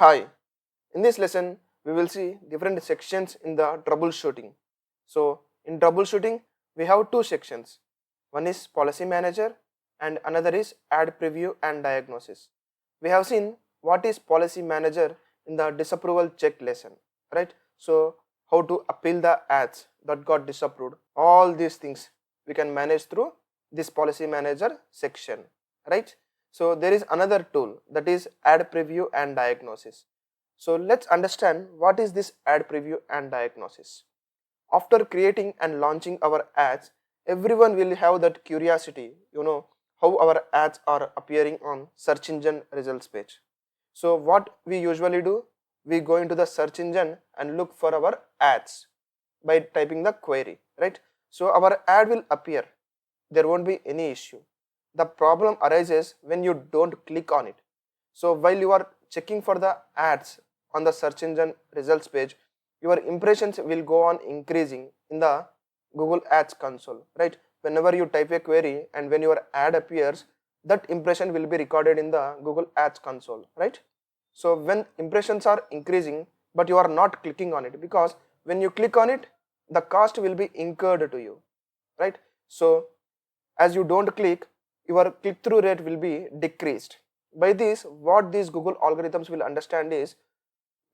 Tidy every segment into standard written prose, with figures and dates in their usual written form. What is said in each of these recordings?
Hi, in this lesson we will see different sections in the troubleshooting. So in troubleshooting we have two sections. One is policy manager and another is ad preview and diagnosis. We have seen what is policy manager in the disapproval check lesson, right? So how to appeal the ads that got disapproved. All these things we can manage through this policy manager section, right? So there is another tool, that is ad preview and diagnosis. So let's understand what is this ad preview and diagnosis. After creating and launching our ads, everyone will have that curiosity, how our ads are appearing on search engine results page. So what we usually do, we go into the search engine and look for our ads by typing the query, right? So our ad will appear, there won't be any issue. The problem arises when you don't click on it. So while you are checking for the ads on the search engine results page, your impressions will go on increasing in the Google Ads console, right? Whenever you type a query and when your ad appears, that impression will be recorded in the Google Ads console, right? So when impressions are increasing but you are not clicking on it, because when you click on it, the cost will be incurred to you, right? So as you don't click, your click-through rate will be decreased. By this, what these Google algorithms will understand is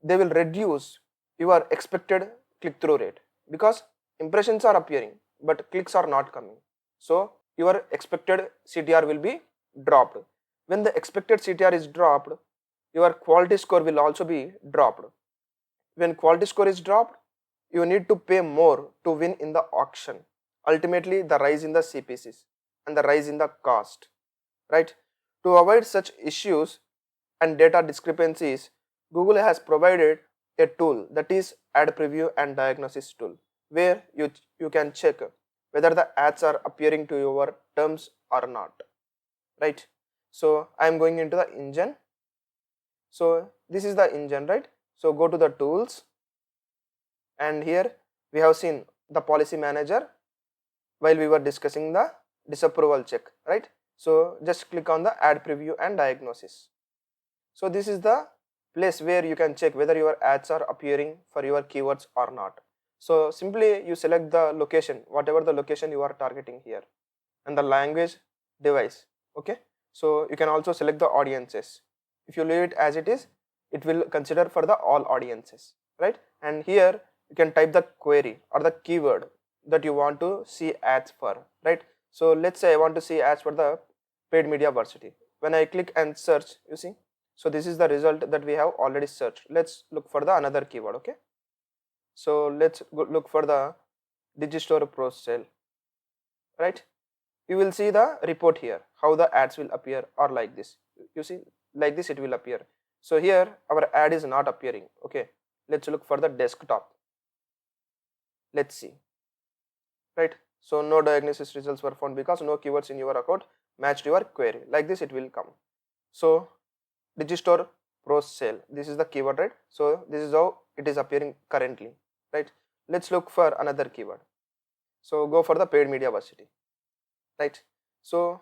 they will reduce your expected click-through rate, because impressions are appearing but clicks are not coming. So your expected CTR will be dropped. When the expected CTR is dropped, your quality score will also be dropped. When quality score is dropped, you need to pay more to win in the auction. Ultimately, the rise in the CPCs and the rise in the cost, right? To avoid such issues and data discrepancies, Google has provided a tool, that is ad preview and diagnosis tool, where you can check whether the ads are appearing to your terms or not, right? So I am going into the engine. So this is the engine, right? So go to the tools, and here we have seen the policy manager while we were discussing the disapproval check, right? So just click on the ad preview and diagnosis. So this is the place where you can check whether your ads are appearing for your keywords or not. So simply you select the location, whatever the location you are targeting here, and the language, device, okay? So you can also select the audiences. If you leave it as it is, it will consider for the all audiences, right? And here you can type the query or the keyword that you want to see ads for, right? So let's say I want to see ads for the paid media varsity. When I click and search, you see, so this is the result that we have already searched. Let's look for the another keyword, okay? So let's look for the Digistore Pro sale, right? You will see the report here, how the ads will appear, or like this. You see, like this it will appear. So here our ad is not appearing, okay? Let's look for the desktop. Let's see, right? So no diagnosis results were found because no keywords in your account matched your query. Like this it will come. So Digistore Pro sale, this is the keyword, right? So this is how it is appearing currently, right? Let's look for another keyword. So go for the paid media varsity, right? So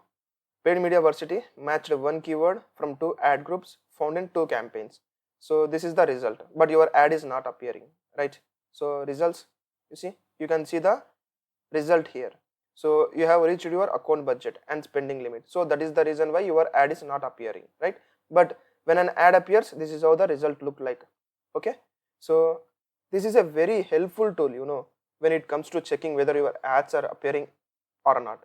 paid media varsity matched one keyword from two ad groups found in two campaigns. So this is the result, but your ad is not appearing, right? So results, you see, you can see the result here. So you have reached your account budget and spending limit. So that is the reason why your ad is not appearing, right? But when an ad appears, this is how the result look like, okay? So this is a very helpful tool, when it comes to checking whether your ads are appearing or not.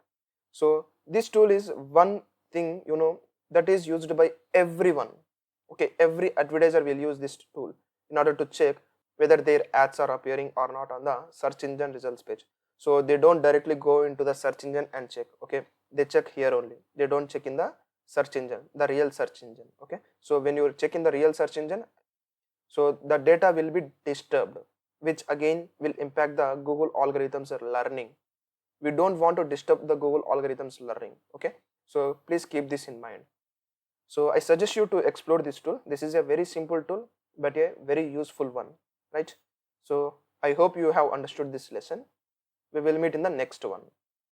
So this tool is one thing, that is used by everyone, okay? Every advertiser will use this tool in order to check whether their ads are appearing or not on the search engine results page. So they don't directly go into the search engine and check, okay? They check here only. They don't check in the search engine, the real search engine, okay? So when you check in the real search engine, so the data will be disturbed, which again will impact the Google algorithms learning. We don't want to disturb the Google algorithms learning, okay? So please keep this in mind. So I suggest you to explore this tool. This is a very simple tool, but a very useful one, right? So I hope you have understood this lesson. We will meet in the next one.